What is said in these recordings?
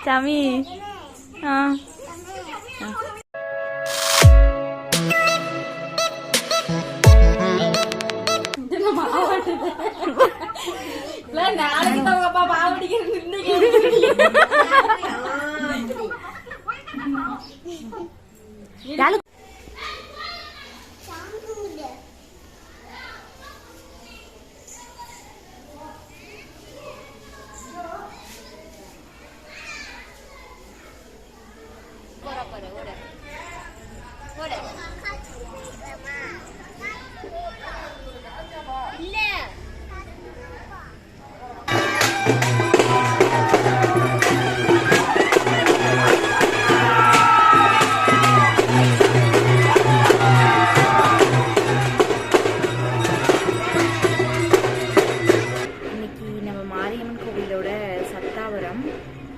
சாமி நாளைக்கு பாப்பா பாவடிக்கிறது சத்தாவரம்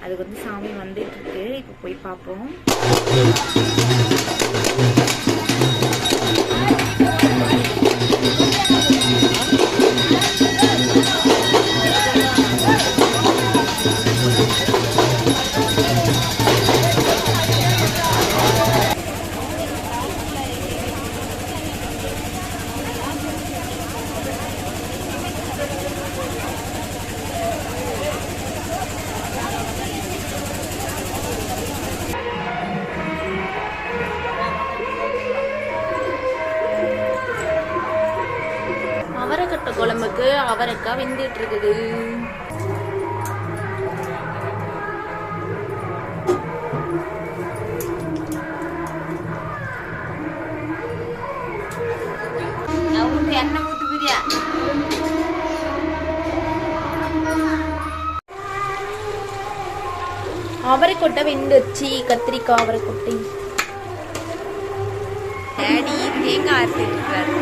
அதுக்கு வந்து சாமி வந்துட்டு இருக்கு. இப்போ போய் பார்ப்போம். அவரைக்கட்டை குழம்புக்கு அவரைக்காய் வெந்துட்டு இருக்குது. எண்ணெய் ஊத்து பிரியா அவரைக்கொட்டை வெந்துச்சு. கத்திரிக்காய் அவரைக்கொட்டை டேடி தேங்காய் அரைச்சிட்டு இருக்காரு.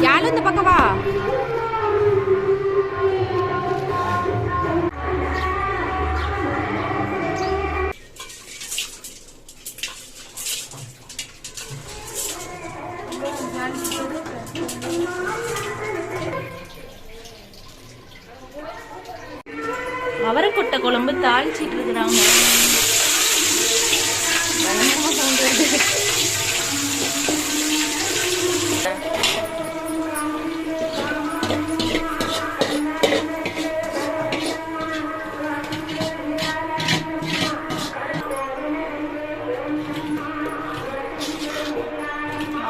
யாரும் இந்த பக்கம் வா. அவரைக்கொட்டை குழம்பு தாளிச்சிட்டு இருக்கிறாங்க.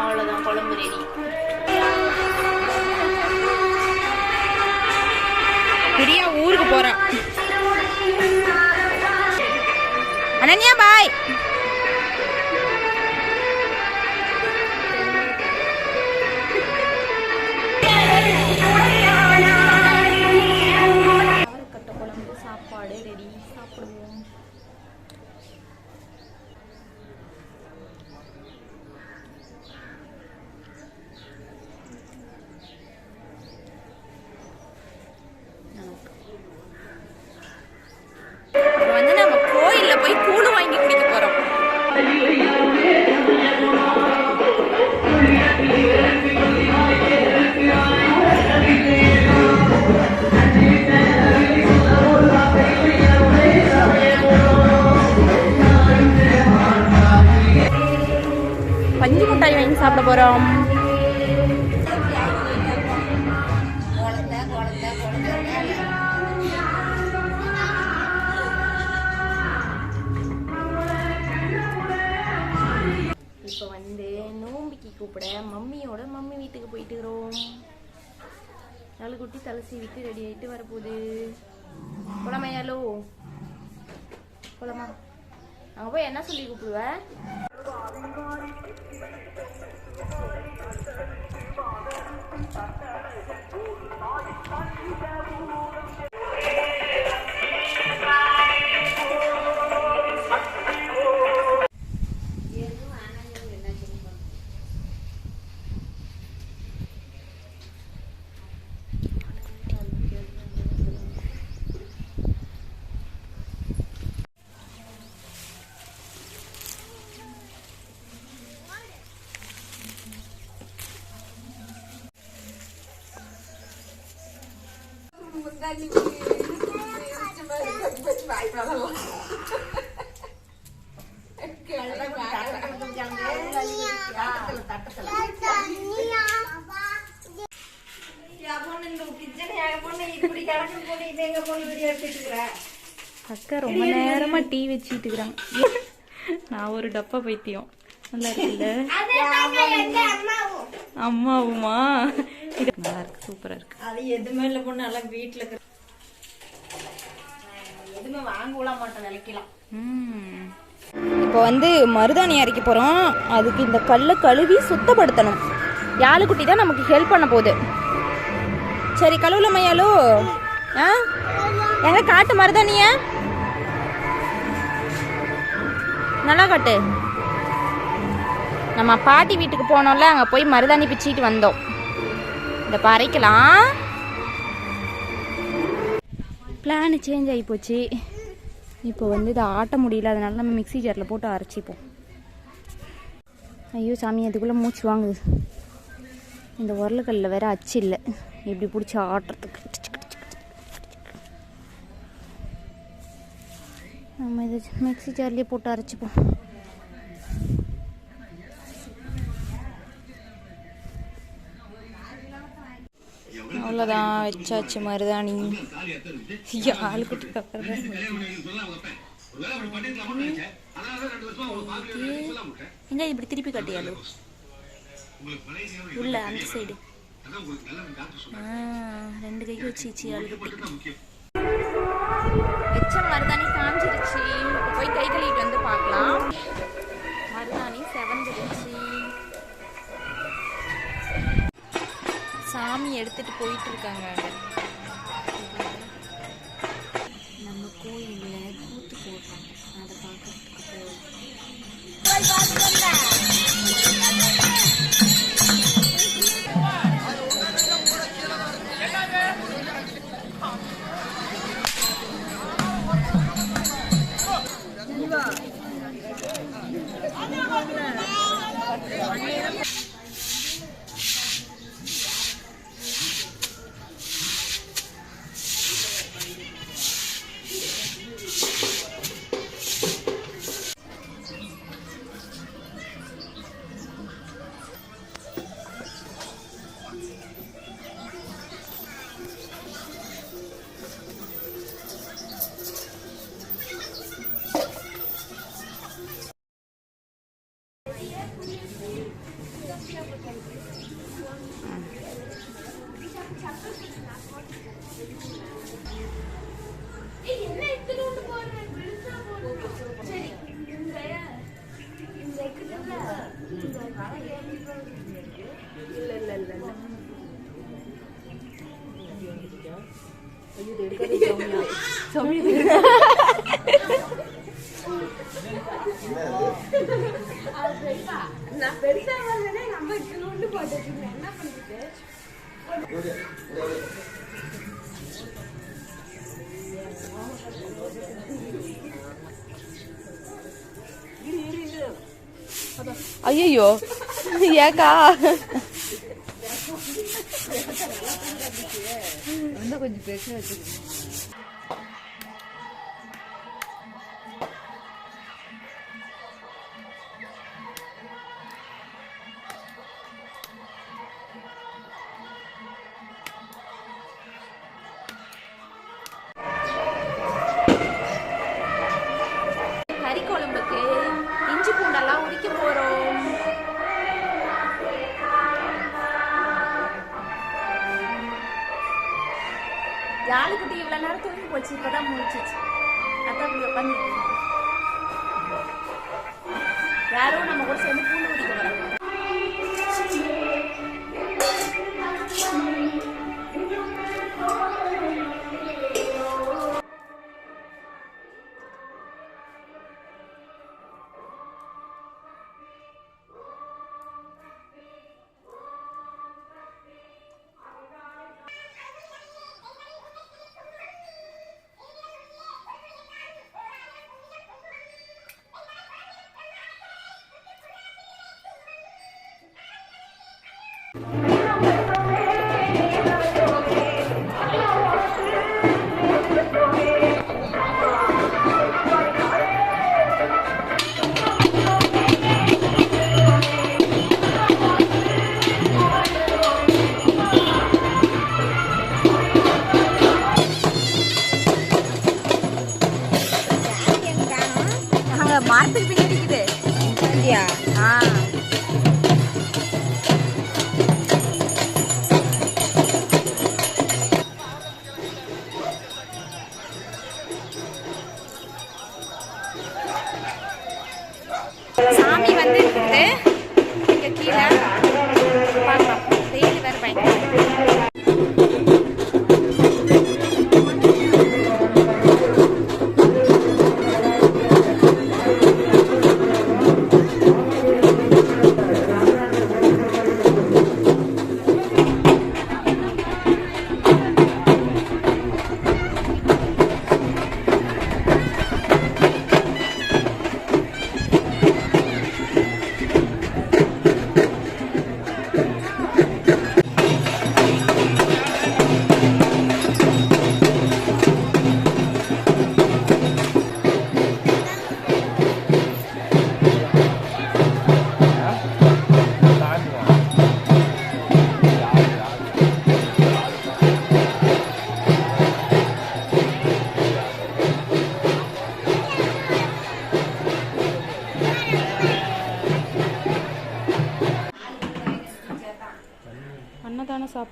அவ்வளவுதான், குழம்பு ரெடி. பிரியா ஊருக்கு போறா. அனன்யா பாய். அவரைக்கட்டை குழம்பு சாப்பாடு ரெடி, சாப்பிடுவோம். வந்து நம்ம கோயில்ல போய் கூழு வாங்கி குடிக்க போறோம். பஞ்சு மிட்டாய் வாங்கி சாப்பிட போறோம். இப்போ வந்து நோம்பிக்கு கூப்பிட மம்மி வீட்டுக்கு போயிட்டுக்கிறோம். குட்டி தலை சீவிட்டு ரெடி ஆகிட்டு வரப்போகுது. போலாமையாலோ போலாமா? அங்கே போய் என்ன சொல்லி கூப்பிடுவேன்? அக்கா ரொம்ப நேரமா டீ வச்சுட்டு இருக்கிறாங்க. நான் ஒரு டப்பா பைத்தியம். நல்லா இருக்குல்ல? அம்மாவுமா? இது நல்லா இருக்கு, சூப்பரா இருக்கு. அது எதுவுமே இல்லை பொண்ணு, நல்லா வீட்டுல எதுவுமே வாங்கலாம் மாட்டோம், விலைக்கலாம். இப்போ வந்து மருதாணி அரைக்க போறோம். அதுக்கு இந்த கல்லை கழுவி சுத்தப்படுத்தணும். யாழுக்குட்டி தான் நமக்கு ஹெல்ப் பண்ண போகுது. சரி கழுவுல மையாலு. எங்க காட்டு மருதாணிய நல்லா காட்டு. நம்ம பாட்டி வீட்டுக்கு போனோம்ல, அங்கே போய் மருதாணி பிச்சுட்டு வந்தோம். இந்த பறைக்கலாம் பிளான் சேஞ்ச் ஆகி போச்சு. இப்போ வந்து இதை ஆட்ட முடியல, அதனால நம்ம மிக்ஸி ஜாரில் போட்டு அரைச்சிப்போம். ஐயோ சாமி, அதுக்குள்ளே மூச்சு வாங்குது. இந்த உரலுக்கல்லில் வேற அச்சு இல்லை, இப்படி பிடிச்சி ஆட்டுறதுக்கு. நம்ம இதை மிக்ஸி ஜார்லேயே போட்டு அரைச்சிப்போம். அவ்வளோதான், வச்சாச்சு மருதாணி. ஆளுக்குட்டி எங்க இப்படி திருப்பி கட்டியாலு உள்ள அந்த சைடு. ரெண்டு கைக்கு வச்சிச்சு ஆளுக்குட்டி. வச்ச மருதாணி காஞ்சிருச்சு. போய் கை கழுவிட்டு வந்து பார்க்கலாம். மருதாணி செவந்துருச்சு. சாமி எடுத்துட்டு போயிட்டு இருக்காங்க. நம்ம கோயில்ல கூத்து போடுறாங்க, அதை பார்க்கறதுக்கு போறோம். ஐயோ ஏக்கா கொஞ்சம் பேச கறி குழம்புக்கு இஞ்சி பூண்டெல்லாம் உரிக்க போறோம். யாழுக்குட்டி இவ்வளவு நேரம் தூங்கி போச்சு, இப்பதான் முடிச்சிச்சு. அதான் உட்காந்து யாரும் நம்ம கூட சேர்ந்து பூண்டு உரிக்க வராங்க.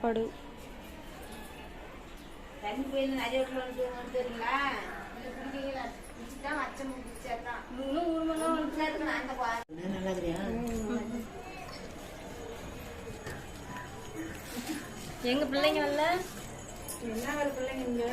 சாப்பாடு. எங்க பிள்ளைங்க வரல? என்ன ஒரு பிள்ளைங்க இங்க?